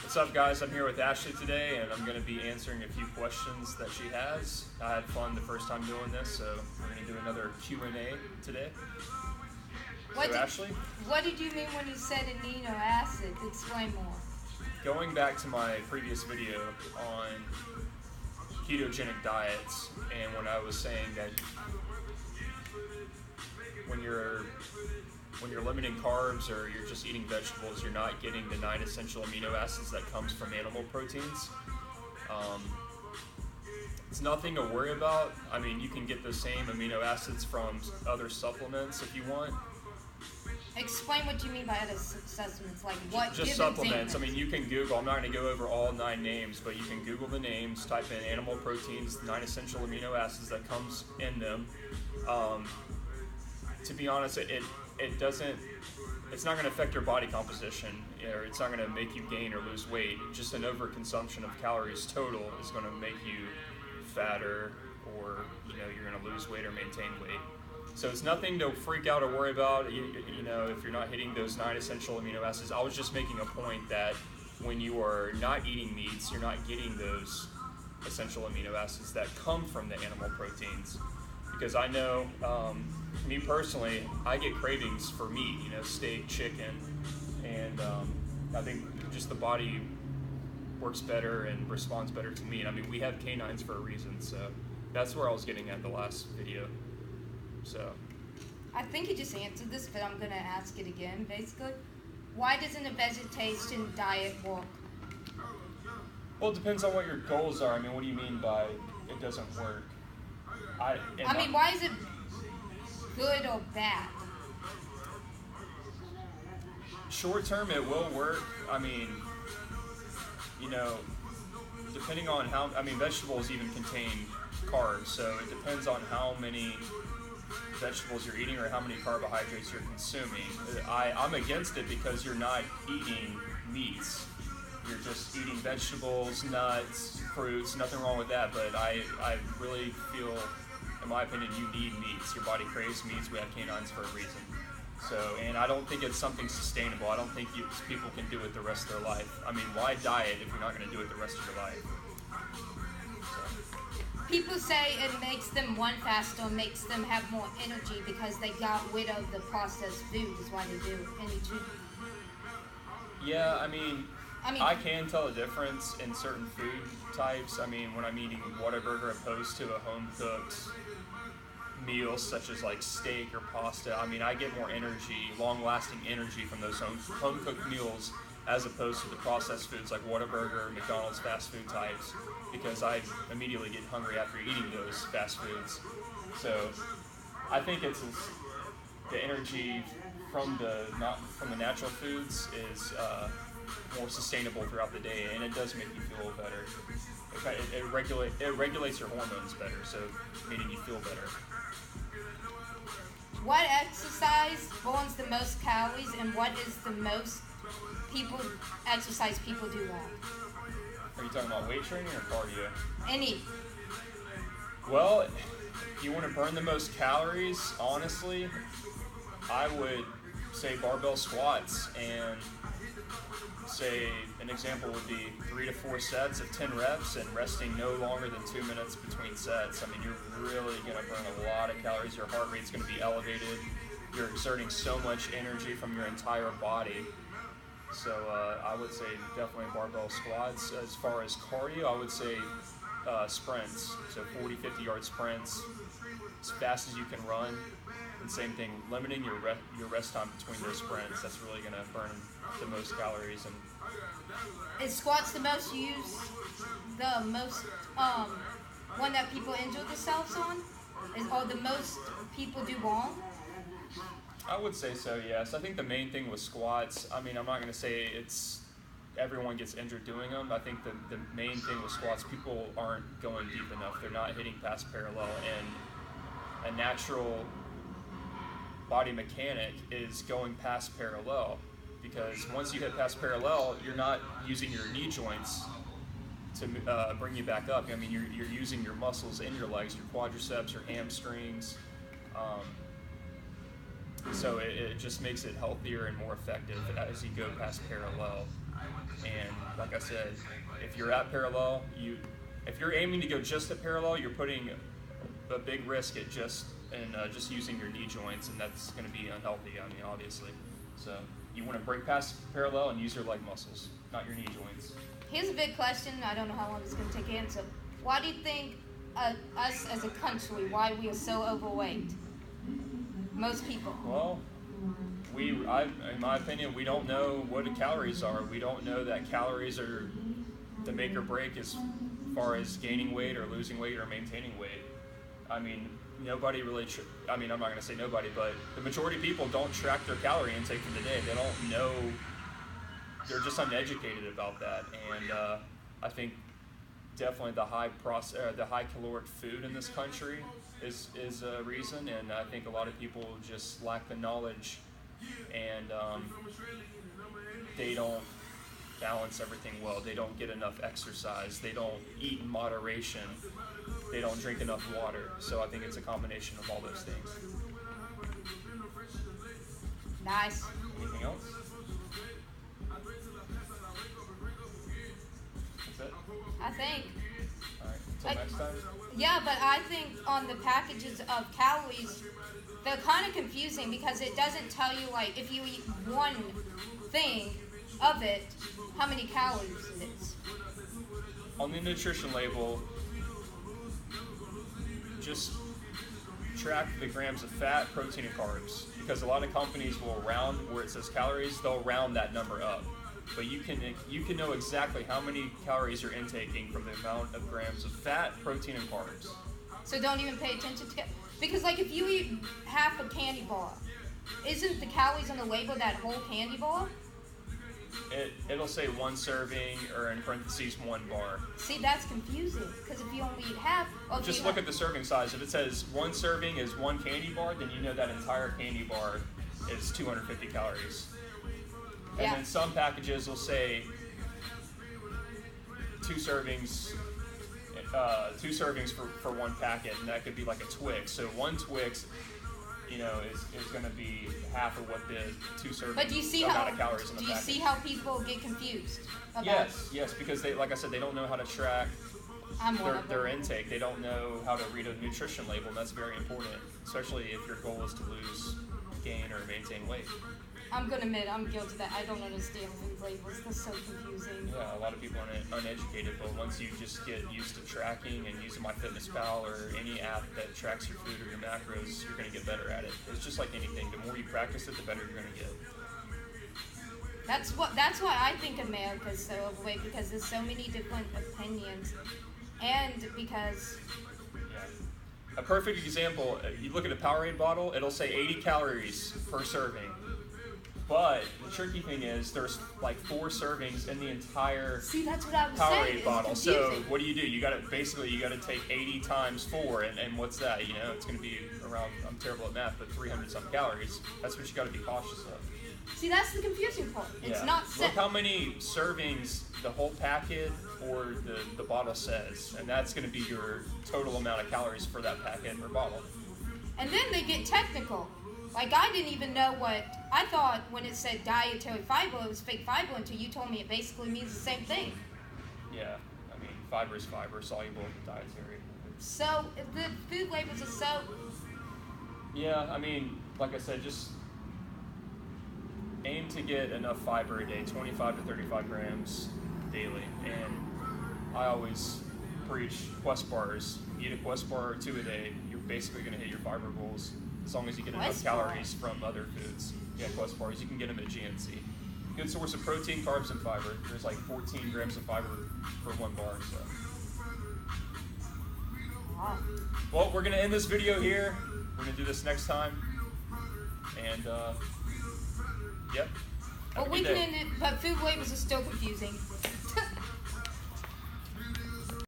What's up, guys? I'm here with Ashley today, and I'm going to be answering a few questions that she has. I had fun the first time doing this, so we're going to do another Q&A today. Ashley? What did you mean when you said amino acids? Explain more. Going back to my previous video on ketogenic diets, and when I was saying that when you're limiting carbs or you're just eating vegetables, you're not getting the 9 essential amino acids that comes from animal proteins. It's nothing to worry about. I mean, you can get the same amino acids from other supplements if you want. Explain what you mean by other supplements, like what? Just supplements. I mean, you can Google. I'm not going to go over all 9 names, but you can Google the names, type in animal proteins, 9 essential amino acids that comes in them. To be honest, it's not going to affect your body composition, or it's not going to make you gain or lose weight. Just an overconsumption of calories total is going to make you fatter, or you're going to lose weight or maintain weight. So it's nothing to freak out or worry about. If you're not hitting those 9 essential amino acids. I was just making a point that when you are not eating meats, you're not getting those essential amino acids that come from the animal proteins. Because I know, me personally, I get cravings for meat, steak, chicken, and I think just the body works better and responds better to meat. I mean, we have canines for a reason, so that's where I was getting at the last video. So I think you just answered this, but I'm going to ask it again, basically. Why doesn't a vegetarian diet work? Well, it depends on what your goals are. I mean, what do you mean by it doesn't work? Why is it good or bad? Short term, it will work. I mean, depending on how, vegetables even contain carbs, so it depends on how many vegetables you're eating or how many carbohydrates you're consuming. I'm against it because you're not eating meats. You're just eating vegetables, nuts, fruits, nothing wrong with that, but I really feel, in my opinion, you need meats. Your body craves meats. We have canines for a reason. So, and I don't think it's something sustainable. I don't think people can do it the rest of their life. I mean, why diet if you're not going to do it the rest of your life? People say it makes them run faster, makes them have more energy because they got rid of the processed food is why they do it. Yeah, I mean, I can tell a difference in certain food types. I mean, when I'm eating Whataburger opposed to a home-cooked meal such as like steak or pasta, I mean, I get more energy, long-lasting energy from those home-cooked meals as opposed to the processed foods like Whataburger, McDonald's fast food types, because I immediately get hungry after eating those fast foods. So I think it's the energy from the natural foods is more sustainable throughout the day, and it does make you feel better. It regulates your hormones better, so meaning you feel better. What exercise burns the most calories, and what is the most exercise people do wrong? Are you talking about weight training or cardio? Any. Well, if you want to burn the most calories, honestly, I would say barbell squats, and say an example would be 3 to 4 sets of 10 reps and resting no longer than 2 minutes between sets. I mean, you're really going to burn a lot of calories. Your heart rate's going to be elevated. You're exerting so much energy from your entire body. So I would say definitely barbell squats. As far as cardio, I would say sprints. So 40, 50-yard sprints as fast as you can run. And same thing, limiting your rest time between those sprints. That's really going to burn the most calories. And is squats the most used, the most one that people injure themselves on? Or the most people do wrong? I would say so, yes. I think the main thing with squats, I mean, I'm not going to say everyone gets injured doing them. I think the main thing with squats, people aren't going deep enough. They're not hitting past parallel, and a natural body mechanic is going past parallel, because once you hit past parallel, you're not using your knee joints to bring you back up. I mean, you're using your muscles in your legs, your quadriceps, your hamstrings. So it just makes it healthier and more effective as you go past parallel. And like I said, if you're at parallel, if you're aiming to go just at parallel, you're putting a big risk at just using your knee joints, and that's going to be unhealthy. I mean, obviously. So you want to break past parallel and use your leg muscles, not your knee joints. Here's a big question. I don't know how long it's going to take to answer. Why do you think us as a country, why we are so overweight? Most people. Well, in my opinion, we don't know what the calories are. We don't know that calories are the make or break as far as gaining weight or losing weight or maintaining weight. I mean, nobody really, I'm not going to say nobody, but the majority of people don't track their calorie intake for the day. They don't know, they're just uneducated about that. And I think definitely the high caloric food in this country is a reason, and I think a lot of people just lack the knowledge, and they don't balance everything well. They don't get enough exercise. They don't eat in moderation. They don't drink enough water. So I think it's a combination of all those things. Nice. Anything else? That's it? I think. All right. Until next time? Yeah, but I think on the packages of calories, they're kind of confusing because it doesn't tell you, like, if you eat one thing of it, how many calories it is. On the nutrition label, just track the grams of fat, protein, and carbs, because a lot of companies will round where it says calories, they'll round that number up. But you can know exactly how many calories you're intaking from the amount of grams of fat, protein, and carbs. So don't even pay attention to because, like, if you eat half a candy bar, isn't the calories on the label that whole candy bar? It'll say one serving, or in parentheses 1 bar. See, that's confusing, because if you only eat half... Just look at the serving size. If it says 1 serving is 1 candy bar, then you know that entire candy bar is 250 calories. And then some packages will say 2 servings for 1 packet, and that could be like a Twix. So 1 Twix, is going to be half of what the 2 servings amount of calories in the packet. Do you see how people get confused? Yes, because they, like I said, they don't know how to track their intake. They don't know how to read a nutrition label, and that's very important, especially if your goal is to gain or maintain weight. I'm going to admit, I'm guilty of that. I don't understand food labels. They're so confusing. Yeah, a lot of people are uneducated, but once you just get used to tracking and using MyFitnessPal or any app that tracks your food or your macros, you're going to get better at it. It's just like anything. The more you practice it, the better you're going to get. That's why I think America's so overweight, because there's so many different opinions, and because... Yeah. A perfect example, you look at a Powerade bottle, it'll say 80 calories per serving. But the tricky thing is there's like 4 servings in the entire Powerade bottle. So what do? You got to take 80 times 4, and what's that? It's going to be around, I'm terrible at math, but 300 some calories. That's what you got to be cautious of. See, that's the confusing part. It's not set. Look how many servings the whole packet or the bottle says, and that's going to be your total amount of calories for that packet or bottle. And then they get technical. Like, I didn't even know what... I thought when it said dietary fiber, it was fake fiber, until you told me it basically means the same thing. Yeah, fiber is fiber, soluble, dietary. So, the food labels are so... Yeah, like I said, just aim to get enough fiber a day, 25 to 35 grams daily. And I always preach Quest bars. Eat a Quest bar or 2 a day, you're basically going to hit your fiber goals. As long as you get enough calories from other foods. Yeah, Quest bars. You can get them at GNC. Good source of protein, carbs, and fiber. There's like 14 grams of fiber for 1 bar. So. Wow. Well, we're going to end this video here. We're going to do this next time. And, yep. Well, we can end it, but food labels are still confusing.